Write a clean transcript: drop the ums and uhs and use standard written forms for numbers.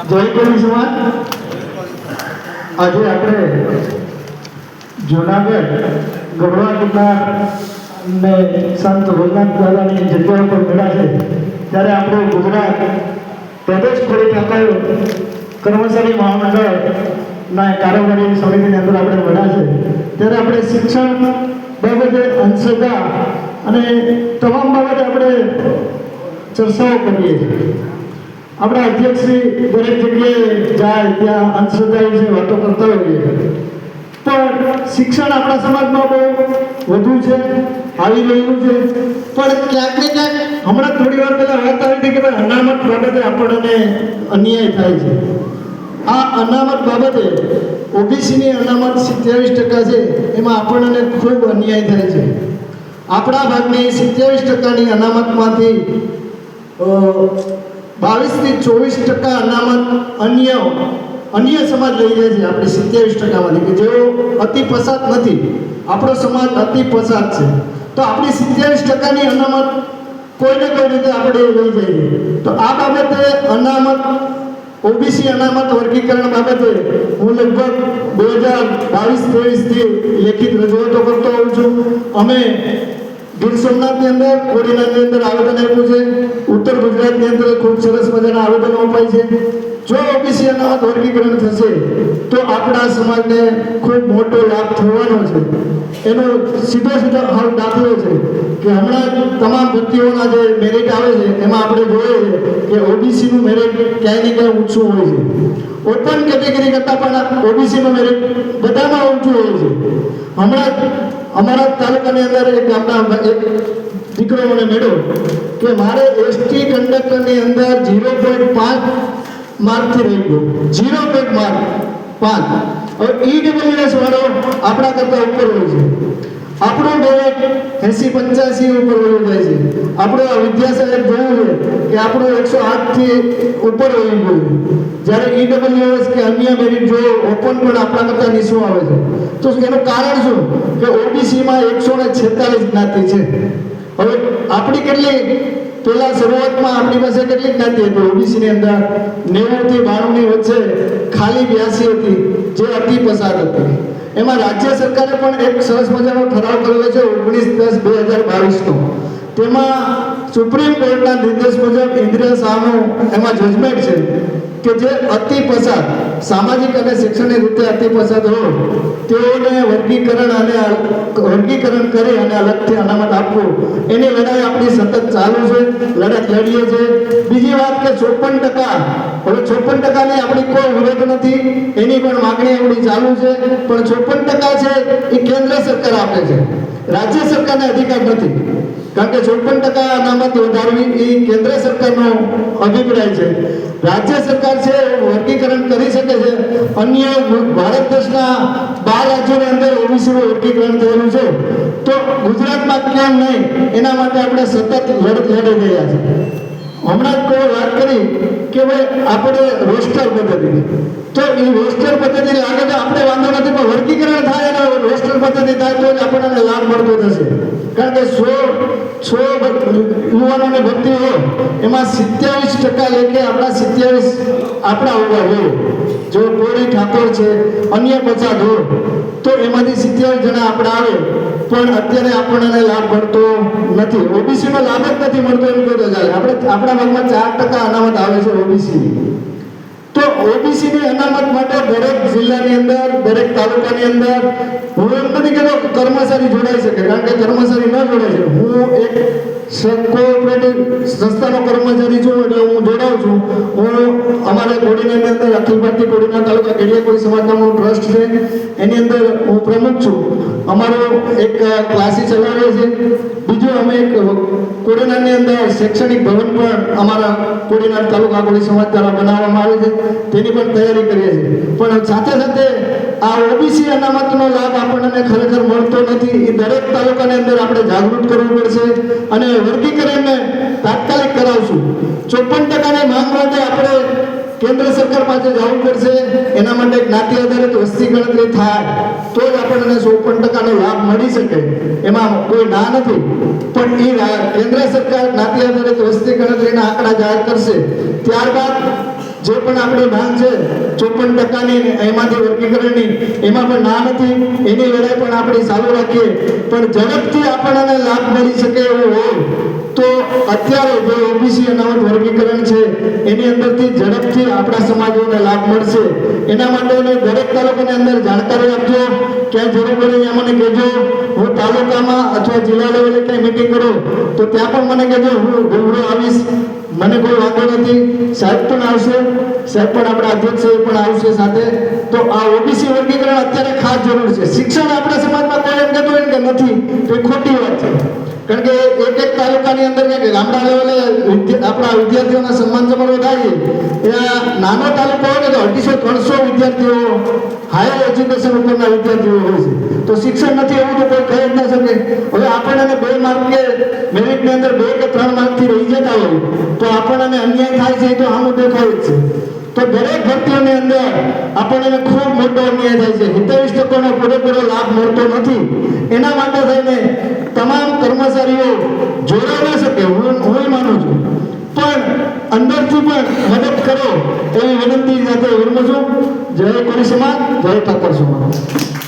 જય કોળી સમાજ આજે આપણે જૂનાગઢ ગઢવા ગિરનાર ને સંત ભગવાન દાદાની જગ્યા ઉપર મળ્યા છે ત્યારે આપણે ગુજરાત પ્રદેશ કોળી ઠાકોર કર્મચારી મહામંડળના કારોબારી સમિતિની અંદર આપણે મળ્યા છે ત્યારે આપણે શિક્ષણ બાબતે અંશતા અને તમામ બાબતે આપણે ચર્ચાઓ કરીએ છીએ। આપણા અધ્યક્ષશ્રી દરેક જગ્યાએ જાય ત્યાં અંધશ્રદ્ધા વિશે વાતો કરતા હોઈએ, પણ શિક્ષણ આપણા સમાજમાં બહુ વધુ છે, આવી રહ્યું છે, પણ ક્યાંક ને ક્યાંક હમણાં થોડી વાર પહેલા વાત આવી હતી કે ભાઈ અનામત બાબતે આપણને અન્યાય થાય છે। આ અનામત બાબતે ઓબીસીની અનામત 27% છે, એમાં આપણને ખૂબ અન્યાય થાય છે। આપણા ભાગની 27%ની અનામતમાંથી 22 થી 24% અનામત અન્ય સમાજ લઈ જાય છે આપણે 27%માંથી, કે જેઓ અતિ પછાત નથી, આપણો સમાજ અતિ પછાત છે, તો આપણી 27%ની અનામત કોઈને કોઈ રીતે આપણે લઈ જઈએ। તો આ બાબતે અનામત ઓબીસી અનામત વર્ગીકરણ બાબતે હું લગભગ 2022-23 થી લેખિત રજૂઆતો કરતો હોઉં છું। અમે ગીર સોમનાથની અંદર કોડીનારની અંદર આવેદન આપ્યું છે, ઉત્તર ગુજરાતની અંદર ખૂબ સરસ મજાના આવેદનો અપાય છે। જો ઓબીસી અનામત વર્ગીકરણ થશે તો આપણા સમાજને ખૂબ મોટો લાભ થવાનો છે। એનો સીધો દાખલો છે કે હમણાં તમામ ભરતીઓના જે મેરિટ આવે છે એમાં આપણે જોઈએ છે કે ઓબીસીનું મેરિટ ક્યાંય ને ક્યાંય ઊંચું હોય છે, ઓપન કેટેગરી કરતાં પણ ઓબીસીનું મેરિટ બધામાં ઊંચું હોય છે। હમણાં અમારા તાલુકાની અંદર એક ગામના એક દીકરો મને મળ્યો કે મારે એસટી કંડક્ટરની અંદર 0.5 માર્કથી રહી ગયો, 0.5। હવે ઈડબ્લ્યુએસ વાળો આપણા કરતાં ઉપર હોય છે, આપણું ડાયરેક્ટ 80-85 ઉપર વયું જાય છે। આપણો વિદ્યાસાગર જોયું છે કે આપણું 108 થી ઉપર વયું ગયું, જ્યારે ઈડબ્લ્યુએસ કે અન્ય મેરિટ જો ઓપન પણ આપણા કરતાં નીચું આવે છે। તો એનું કારણ શું કે ઓબીસીમાં 146 જ્ઞાતિ છે। હવે આપણી કેટલી પહેલા શરૂઆતમાં આપણી પાસે કેટલી જ્ઞાતિ હતી ઓબીસીની અંદર? 90 થી 92 ની વચ્ચે ખાલી 82 હતી જે અતિ પસાર હતી। એમાં રાજ્ય સરકારે પણ એક સરસ મજાનો ઠરાવ કરેલો છે 19/10/2022નો, તેમાં સુપ્રીમ કોર્ટના નિર્દેશ મુજબ ઇન્દ્રિય શાહનું એમાં જજમેન્ટ છે કે જે અતિ પછાત સામાજિક અને શૈક્ષણિક રીતે અતિ પછાત હોય તેઓને વર્ગીકરણ કરી અને અલગથી અનામત આપવું, એની લડાઈ આપણી સતત ચાલુ છે, લડત લડીએ છીએ। બીજી વાત કે 54%, હવે 54%ની આપણી કોઈ વિરોધ નથી, એની પણ માગણી આપણી ચાલુ છે, પણ 54% છે એ કેન્દ્ર સરકાર આપે છે, રાજ્ય સરકારને અધિકાર નથી, કારણ કે 54% અનામત વધારવી એ કેન્દ્ર સરકારનો અભિપ્રાય છે। રાજ્ય સરકાર છે વર્ગીકરણ કરી શકે છે, અન્ય ભારત દેશના 12 રાજ્યોની અંદર ઓબીસીનું વર્ગીકરણ થયેલું છે, તો ગુજરાતમાં કેમ નહીં? એના માટે આપણે સતત લડત લડી રહ્યા છીએ। હમણાં જ કોઈ વાત કરી કે ભાઈ આપણે રોસ્ટર પદ્ધતિ, તો એ રોસ્ટર પદ્ધતિ લાગે તો આપણે વાંધો નથી, પણ વર્ગીકરણ થાય અને રોસ્ટર પદ્ધતિ થાય તો જ આપણને લાભ મળતો થશે, કારણ કે 100 યુવાનોની ભરતી હોય એમાં 27% લેખે આપણા 27 આપણા ઉભા હોય, જો કોળી ઠાકોર છે અન્ય પછાત હોય તો એમાંથી 27 જણા આપણા આવે, પણ અત્યારે આપણને લાભ મળતો નથી, ઓબીસીનો લાભ જ નથી મળતો એમ કહો તો ચાલે। આપણા ભાગમાં 4% અનામત આવે છે ઓબીસીની, તો ઓબીસીની અનામત માટે દરેક જિલ્લાની અંદર, દરેક તાલુકાની અંદર હું એમ નથી કહેતો કર્મચારી જોડાઈ શકે, કારણ કે કર્મચારી ન જોડાઈ શકે, હું એક કોઓપરેટિવ સંસ્થાનો કર્મચારી છું એટલે હું જોડાઉં છું। હું અમારે કોડીનારની અંદર અખિલ ભારતીય કોડીનાર તાલુકા કેડિયા કોળી સમાજનો ટ્રસ્ટ છે, એની અંદર હું પ્રમુખ છું। અમારો એક ક્લાસી ચલાવીએ છીએ, બીજું અમે એક કોડીનારની અંદર શૈક્ષણિક ભવન પણ અમારા કોડીનાર તાલુકા કોળી સમાજ દ્વારા બનાવવામાં આવે છે, તેની પણ તૈયારી કરીએ છીએ। પણ સાથે સાથે આ ઓબીસી અનામતનો લાભ આપણને ખરેખર મળતો નથી, એ દરેક તાલુકાની અંદર આપણે જાગૃત કરવું પડશે અને વર્ગીકરણને તાત્કાલિક કરાવશું। 54%ની માંગ માટે આપણે કેન્દ્ર સરકાર પાસે જવું પડશે, એના માટે જ્ઞાતિ આધારિત વસ્તી ગણતરી થાય તો જ આપણને 54%નો લાભ મળી શકે, એમાં કોઈ ના નથી, પણ એ કેન્દ્ર સરકાર જ્ઞાતિ આધારિત વસ્તી ગણતરીના આંકડા જાહેર કરશે, ત્યારબાદ જે પણ આપણી માંગ છે 54% ને એમાંથી વર્ગીકરણની એમાં પણ ના નથી, એની લડાઈ પણ આપણે ચાલુ રાખીએ, પણ ઝડપથી આપણને લાભ મળી શકે એવું હોય તો અત્યારે જે ઓબીસી અનામત વર્ગીકરણ છે એની અંદરથી ઝડપથી આપણા સમાજોને લાભ મળશે. એના માટે દરેક તાલુકાની અંદર જાણકારી આપજો, ક્યાં જરૂર પડે ત્યાં મને કહેજો. હું તાલુકામાં અથવા જિલ્લા લેવલે ક્યાંય મીટિંગ કરું તો ત્યાં પણ મને કહેજો, હું રૂબરૂ આવીશ, મને કોઈ વાંધો નથી. સાહેબ પણ આવશે, સાહેબ પણ આપણા અધ્યક્ષ પણ આવશે સાથે. તો આ ઓબીસી વર્ગીકરણ અત્યારે ખાસ જરૂર છે. શિક્ષણ આપણા સમાજમાં કોઈ એમ કહેતું હોય કે નથી તો એ ખોટી વાત છે, કારણ કે એક તાલુકાની અંદર કે ગામડા લેવલે આપણા વિદ્યાર્થીઓના સન્માન સમારોહ થાય છે, એ નાનો તાલુકો હોય ને તો 250-300 વિદ્યાર્થીઓ હાયર એજ્યુકેશન ઉપરના વિદ્યાર્થીઓ હોય છે. તો શિક્ષણ નથી એવું તો કોઈ કહી જ ના શકે. હવે આપણને 2 માર્ક કે મેરિટની અંદર 2 કે 3 માર્કથી રહી જતા હોય તો આપણને અન્યાય થાય છે, તો આનું દેખાય જ છે. તો દરેક ભરતીઓની અંદર આપણને ખૂબ મોટો અન્યાય થાય છે, 27% પૂરેપૂરો લાભ મળતો નથી. એના માટે થઈને તમામ કર્મચારીઓ જોડાઈ ન શકે, હું માનું છું, પણ અંદરથી પણ મદદ કરો એવી વિનંતી સાથે વિરમું છું. જય કોળી સમાજ, જય ઠાકોર સમાજ.